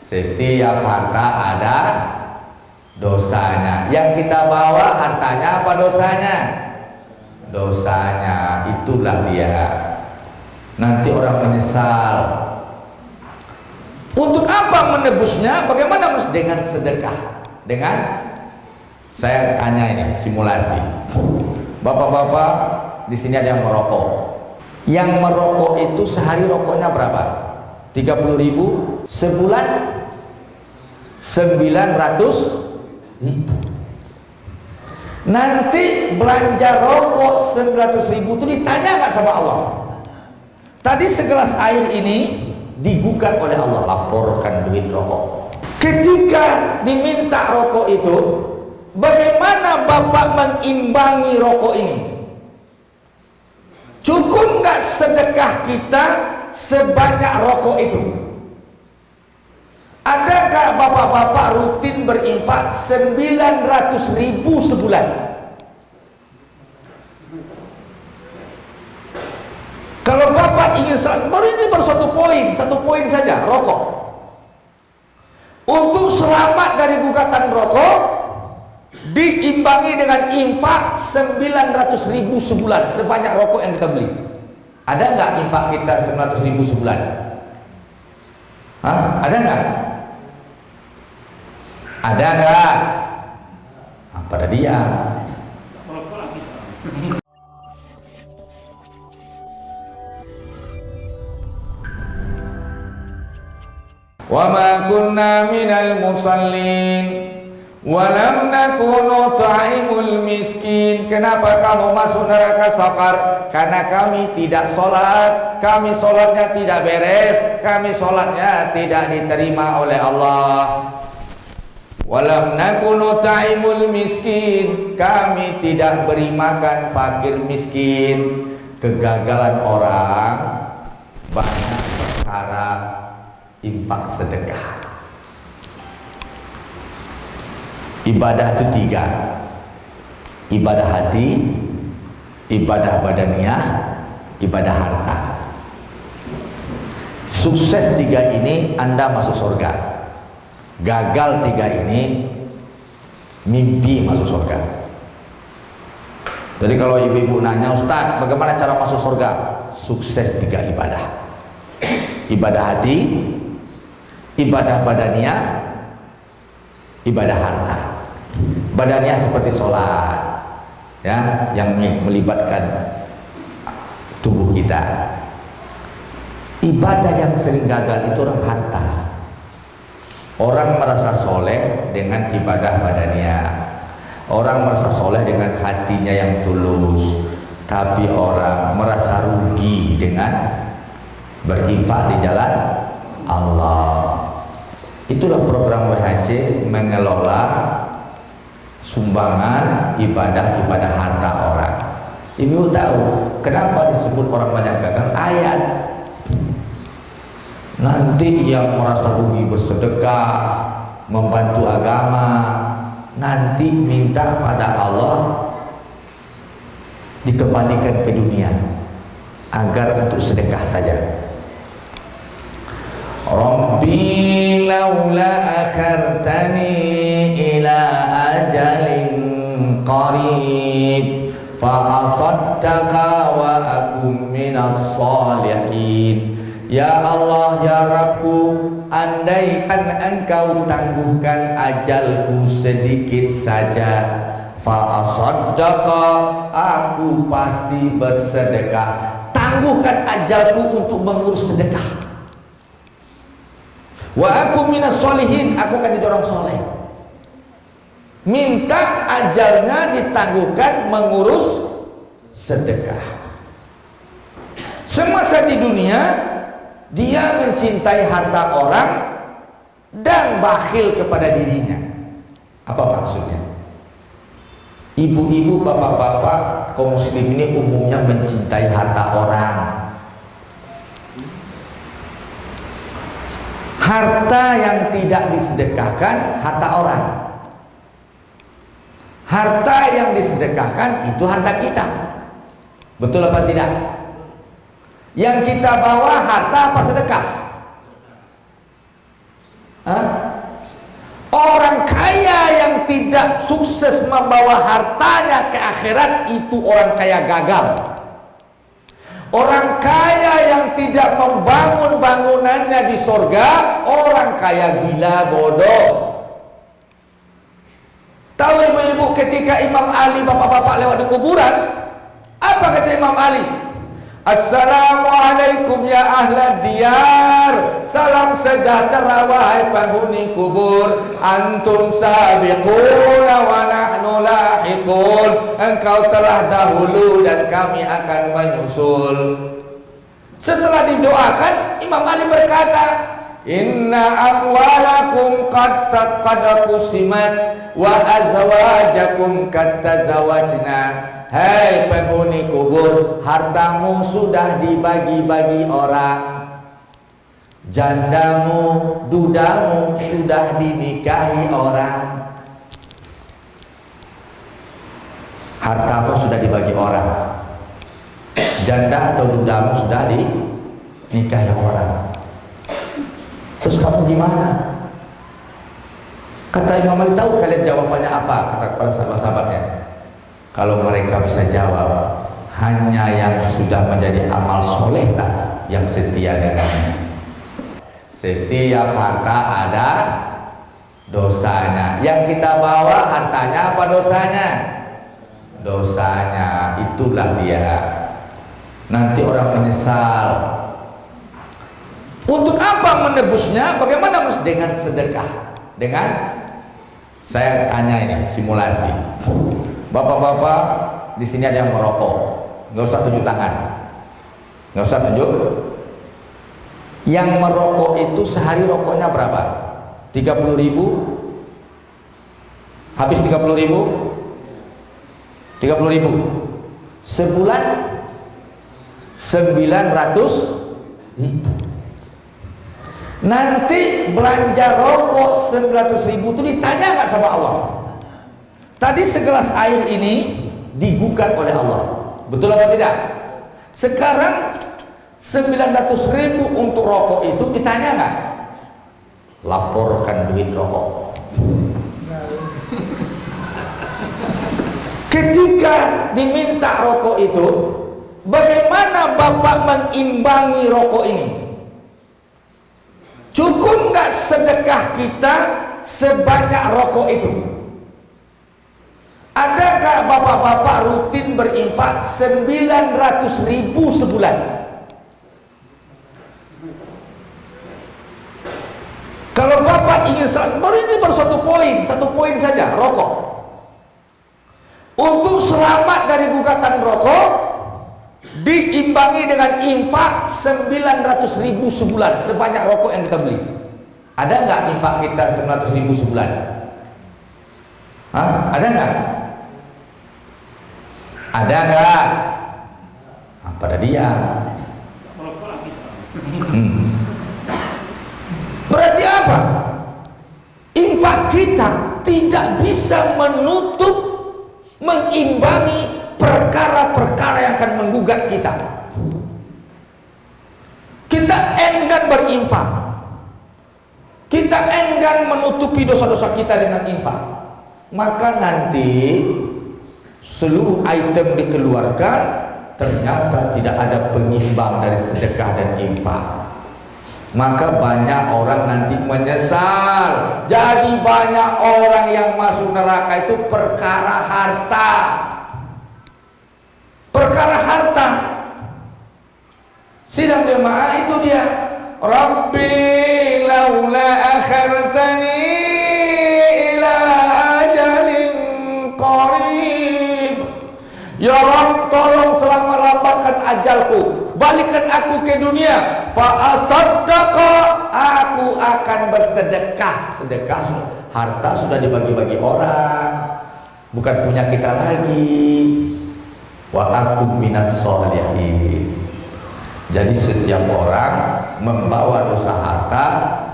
Setiap harta ada dosanya. Yang kita bawa hartanya apa dosanya? Dosanya. Itulah dia. Nanti orang menyesal. Untuk apa menebusnya? Bagaimana? Dengan sedekah. Dengan, saya tanya ini simulasi. Bapak-bapak di sini ada yang merokok. Yang merokok itu sehari rokoknya berapa? 30.000, sebulan 900.000. Nanti belanja rokok 900.000 itu ditanya nggak sama Allah? Tadi segelas air ini digugat oleh Allah, laporkan duit rokok. Ketika diminta rokok itu, bagaimana Bapak mengimbangi rokok ini? Cukup nggak sedekah kita sebanyak rokok itu? Adakah bapak-bapak rutin berinfak 900.000 sebulan? Kalau bapak ingin baru satu poin saja, rokok. Untuk selamat dari gugatan rokok, diimbangi dengan infak 900.000 sebulan, sebanyak rokok yang kita beli. Ada nggak infak kita 900.000 sebulan? Hah? Ada nggak? Ada nggak? Pada dia. Wa ma kunna minal musallin wa lam nakunu ta'imul miskin. Kenapa kamu masuk neraka sakar? Karena kami tidak sholat. Kami sholatnya tidak beres. Kami sholatnya tidak diterima oleh Allah. Walam nakunu ta'imul miskin. Kami tidak beri makan fakir miskin. Kegagalan orang banyak perkara infak sedekah. Ibadah itu 3. Ibadah hati, ibadah badaniah, ibadah harta. Sukses 3 ini Anda masuk surga. Gagal 3 ini mimpi masuk surga. Jadi kalau ibu-ibu nanya, Ustaz, bagaimana cara masuk surga? Sukses 3 ibadah. Ibadah hati, ibadah badaniah, ibadah harta. Badaniah seperti sholat, ya, yang melibatkan tubuh kita. Ibadah yang sering gagal itu orang harta. Orang merasa soleh dengan ibadah badaniah. Orang merasa soleh dengan hatinya yang tulus. Tapi orang merasa rugi dengan berinfak di jalan Allah. Itulah program WHC mengelola sumbangan ibadah-ibadah harta orang. Ibu tahu kenapa disebut orang banyak gagal? Ayat. Nanti yang merasa rugi bersedekah, membantu agama, nanti minta pada Allah dikembalikan ke dunia agar untuk sedekah saja. Rabbi laula akhartani ila ajalin qarib fa asaddaqa wa akum minas salihin. Ya Allah, ya Rabbku, andaikan Engkau tangguhkan ajalku sedikit saja, fa asaddaqa, aku pasti bersedekah. Tangguhkan ajalku untuk mengurus sedekah. Wa aku minas sholihin, aku akan jadi orang soleh. Minta ajalnya ditangguhkan mengurus sedekah. Semasa di dunia dia mencintai harta orang dan bakhil kepada dirinya. Apa maksudnya? Ibu-ibu, bapak-bapak kaum muslim ini umumnya mencintai harta orang. Harta yang tidak disedekahkan harta orang. Harta yang disedekahkan itu harta kita. Betul apa tidak? Yang kita bawa harta apa sedekah? Hah? Orang kaya yang tidak sukses membawa hartanya ke akhirat itu orang kaya gagal. Orang kaya yang tidak membangun bangunannya di surga, orang kaya gila bodoh. Tahu ibu-ibu ketika Imam Ali, bapak-bapak lewat di kuburan, apa kata Imam Ali? Assalamualaikum ya ahlad diyar, salam sejahtera wahai penghuni kubur. Antum sabiquna wa nahnu lahiqun, engkau telah dahulu dan kami akan menyusul. Setelah didoakan, Imam Ali berkata, inna amwalakum qad qusimat wa azwajakum qad tazawajna. Hei penghuni kubur, hartamu sudah dibagi-bagi orang, jandamu, dudamu sudah dinikahi orang. Hartamu sudah dibagi orang, janda atau dudamu sudah dinikahi orang. Terus kamu gimana? Kata Imam Ali, tahu kalian jawabannya apa? Kata kepada sahabat-sahabatnya, kalau mereka bisa jawab, hanya yang sudah menjadi amal soleh lah yang setia dengannya. Setiap harta ada dosanya. Yang kita bawa hartanya apa dosanya? Dosanya, itulah dia. Nanti orang menyesal. Untuk apa menebusnya? Bagaimana dengan sedekah? Dengan, saya tanya ini simulasi. Bapak-bapak di sini ada yang merokok, nggak usah tunjuk tangan, nggak usah tunjuk. Yang merokok itu sehari rokoknya berapa? 30.000? Habis 30.000? 30.000 sebulan 900.000. Nanti belanja rokok 900.000 itu ditanya nggak sama Allah? Tadi segelas air ini digugat oleh Allah, betul atau tidak? Sekarang 900.000 untuk rokok itu ditanya nggak? Laporkan duit rokok. Ketika diminta rokok itu, bagaimana Bapak mengimbangi rokok ini? Cukup nggak sedekah kita sebanyak rokok itu? Adakah bapak-bapak rutin berinfak 900.000 sebulan? Kalau bapak ingin baru satu poin saja, rokok. Untuk selamat dari gugatan rokok, diimbangi dengan infak 900.000 sebulan, sebanyak rokok yang kita beli. Ada nggak infak kita 900.000 sebulan? Hah? Ada nggak? Ada nggak? Pada dia. Berarti apa? Infak kita tidak bisa menutup, mengimbangi perkara-perkara yang akan menggugat kita. Kita enggan berinfak, kita enggan menutupi dosa-dosa kita dengan infak, maka nanti seluruh item dikeluarkan, ternyata tidak ada pengimbang dari sedekah dan infak. Maka banyak orang nanti menyesal. Jadi banyak orang yang masuk neraka itu perkara harta. Perkara harta. Sidang jemaah itu dia. Rabbi laula akhartani ila ajalin qarib. Ya Rabb, tolong selamatkan ajalku, balikkan aku ke dunia. Fa asaddaqa, aku akan bersedekah. Sedekah, harta sudah dibagi-bagi orang, bukan punya kita lagi. Wa aku minas sholihin. Jadi setiap orang membawa dosa harta,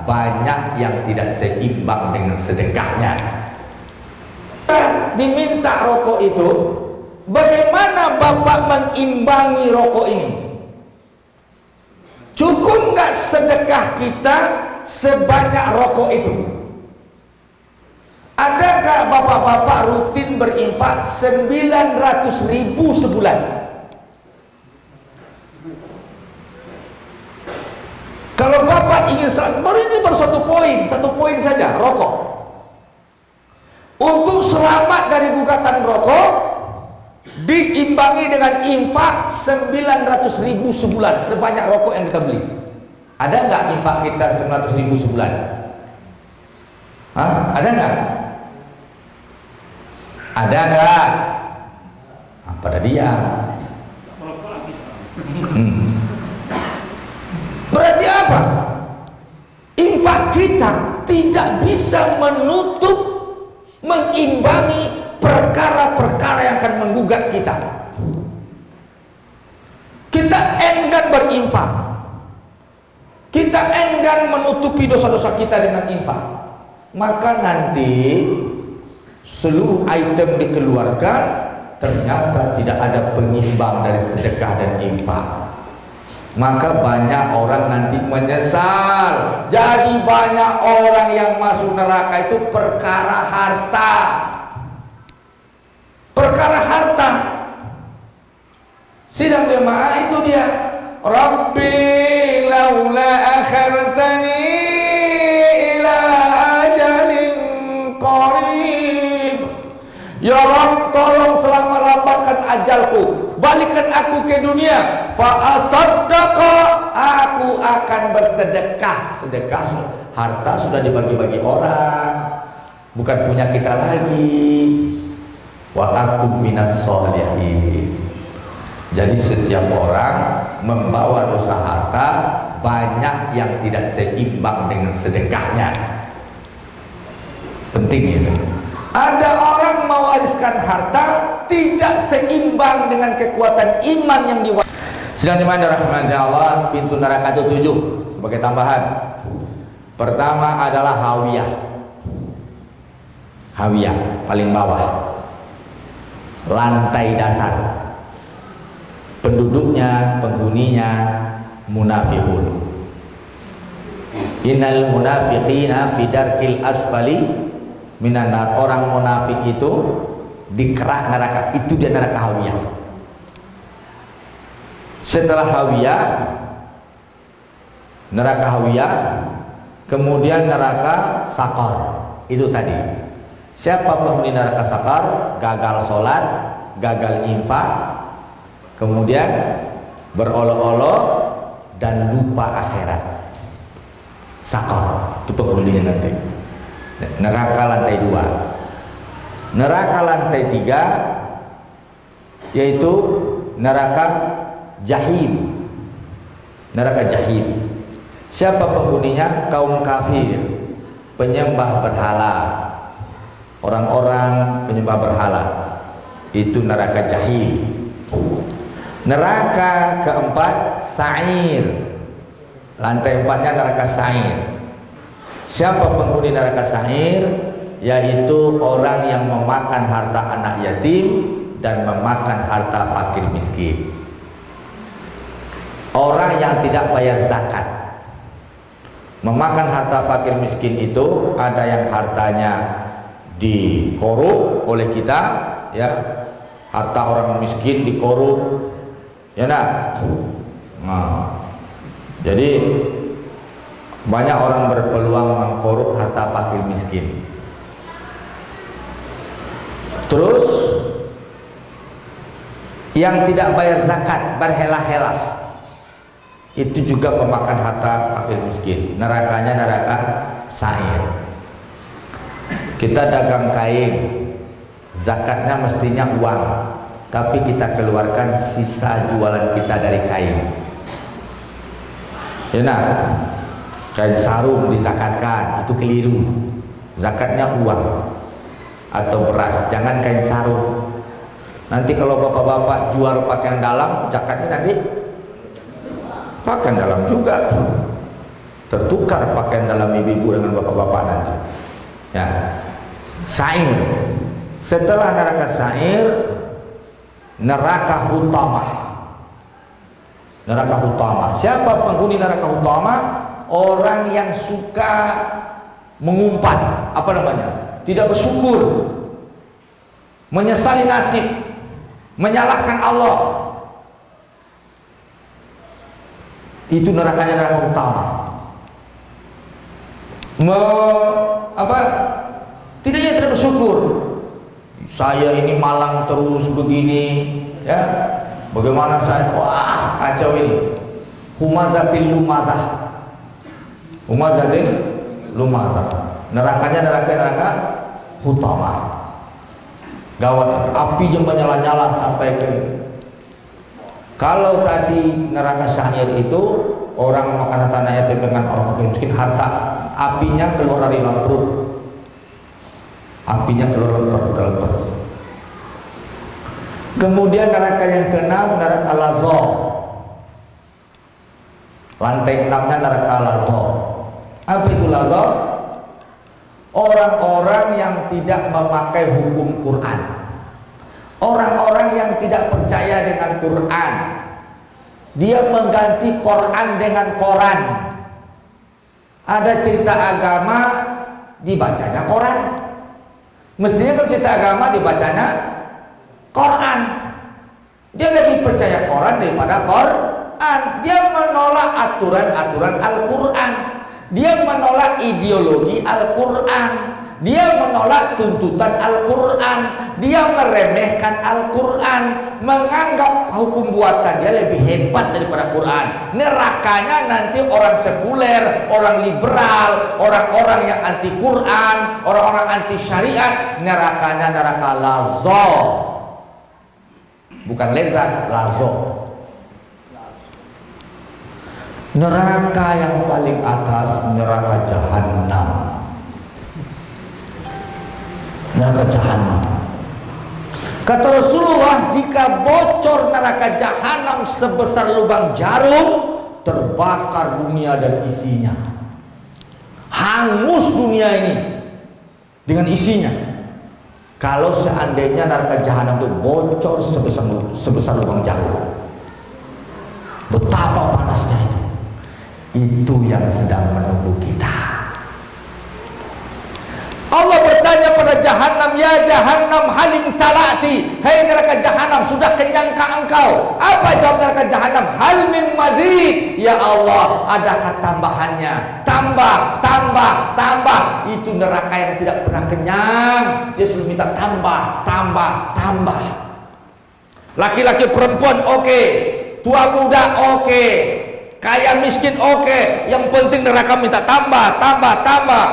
banyak yang tidak seimbang dengan sedekahnya. Diminta rokok itu, bagaimana Bapak mengimbangi rokok ini? Cukup nggak sedekah kita sebanyak rokok itu? Adakah bapak-bapak rutin berinfak 900.000 sebulan? Kalau bapak ingin baru satu poin saja, rokok. Untuk selamat dari gugatan rokok, diimbangi dengan infak 900.000 sebulan, sebanyak rokok yang kita beli. Ada nggak infak kita 900.000 sebulan? Hah? Ada nggak? Ada nggak? Pada dia. Berarti apa? Infak kita tidak bisa menutup, mengimbangi perkara-perkara yang akan menggugat kita. Kita enggan berinfak, kita enggan menutupi dosa-dosa kita dengan infak, maka nanti seluruh item dikeluarkan, ternyata tidak ada pengimbang dari sedekah dan infak. Maka banyak orang nanti menyesal. Jadi banyak orang yang masuk neraka itu perkara harta. Perkara harta. Sidang jemaah itu dia. Rabbi laula akhartani ila ajalin qarib. Ya Rabb, tolong selamatkan ajalku, balikkan aku ke dunia, fa asaddaqa, aku akan bersedekah. Sedekah, harta sudah dibagi-bagi orang, bukan punya kita lagi. Wa akum minas sholihin. Jadi setiap orang membawa dosa harta, banyak yang tidak seimbang dengan sedekahnya. Penting ya. Ada orang mewariskan harta tidak seimbang dengan kekuatan iman yang diwariskan. Sedang dimana rahmatnya Allah, pintu neraka itu 7 sebagai tambahan. Pertama adalah hawiyah. Hawiyah paling bawah, lantai dasar. Penduduknya, penghuninya munafiqun. Innal munafiqina fi darkil asfali minan nar. Orang munafik itu di kerak neraka, itu dia neraka hawiyah. Setelah hawiyah, neraka hawiyah, kemudian neraka sakar. Itu tadi. Siapa penghuni neraka sakar? Gagal sholat, gagal infak, kemudian berolok-olok dan lupa akhirat. Sakar itu penghuninya nanti. Neraka lantai 2. Neraka lantai 3 yaitu neraka jahim. Neraka jahim. Siapa penghuninya? Kaum kafir, penyembah berhala, orang-orang penyembah berhala. Itu neraka jahim. Neraka keempat sa'ir. Lantai 4-nya neraka sa'ir. Siapa penghuni neraka sa'ir? Yaitu orang yang memakan harta anak yatim dan memakan harta fakir miskin. Orang yang tidak bayar zakat, memakan harta fakir miskin itu, ada yang hartanya dikorup oleh kita, ya, harta orang miskin dikorup, ya nak. Nah, jadi banyak orang berpeluang mengkorup harta fakir miskin. Terus yang tidak bayar zakat, berhelah-helah, itu juga pemakan harta fakir miskin. Nerakanya neraka sa'ir. Kita dagang kain, zakatnya mestinya uang, tapi kita keluarkan sisa jualan kita dari kain. Ya nah, kain sarung dizakatkan, itu keliru. Zakatnya uang atau beras, jangan kain sarung. Nanti kalau bapak-bapak jual pakaian dalam, zakatnya nanti pakaian dalam juga. Tertukar pakaian dalam ibu-ibu dengan bapak-bapak nanti. Ya, sa'ir. Setelah neraka sa'ir, neraka hutamah. Neraka hutamah. Siapa penghuni neraka hutamah? orang yang suka mengumpat, apa namanya, tidak bersyukur, menyesali nasib, menyalahkan Allah. Itu nerakanya neraka utama. Tidak bersyukur. Saya ini malang terus begini, ya. Bagaimana saya? Wah, kacau ini. Humazatil lumazah. Humazatil lumazah. Nerakanya neraka utama. Gawat, apinya menyala-nyala sampai ke. Kalau tadi neraka sa'ir itu orang makan tanahnya dengan orang miskin harta, apinya keluar dari dalam perut. Apinya keluar dari dalam perut. Kemudian neraka yang keenam, neraka Lazza. Lantai 6-nya neraka Lazza. Apa itu Lazza? Orang-orang yang tidak memakai hukum Quran, orang-orang yang tidak percaya dengan Quran, dia mengganti Quran dengan koran. Ada cerita agama dibacanya Quran. Mestinya kalau cerita agama dibacanya Quran. Dia lebih percaya Quran daripada Quran. Dia menolak aturan-aturan Al-Quran. Dia menolak ideologi Al-Quran. Dia menolak tuntutan Al-Quran. Dia meremehkan Al-Quran, menganggap hukum buatan dia lebih hebat daripada Quran. Nerakanya nanti orang sekuler, orang liberal, orang-orang yang anti Quran, orang-orang anti syariat. Nerakanya neraka Lazza. Bukan lezat, Lazza. Neraka yang paling atas, neraka Jahannam. Neraka Jahannam. Kata Rasulullah, jika bocor neraka Jahannam sebesar lubang jarum, terbakar dunia dan isinya. Hangus dunia ini dengan isinya. Kalau seandainya neraka Jahannam itu bocor sebesar lubang jarum, betapa panasnya itu. Itu yang sedang menunggu kita. Allah bertanya pada Jahannam, ya Jahannam halim talati. Hai neraka Jahannam, sudah kenyangkah engkau? Apa jawab neraka Jahannam? Hal min mazid. Ya Allah, adakah tambahannya? Tambah, tambah, tambah. Itu neraka yang tidak pernah kenyang. Dia selalu minta tambah, tambah, tambah. Laki-laki perempuan oke, tua muda oke, kaya miskin oke. Yang penting neraka minta tambah, tambah, tambah.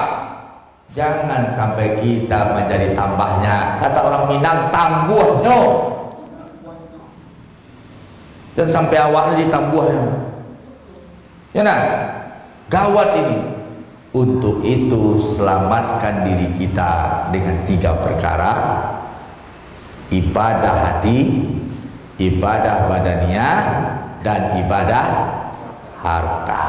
Jangan sampai kita menjadi tambahnya. Kata orang Minang, tambuhnya. Dan sampai awaknya ditambuhnya. Ya nah, gawat ini. Untuk itu selamatkan diri kita dengan 3 perkara: ibadah hati, ibadah badaniah, dan ibadah harta.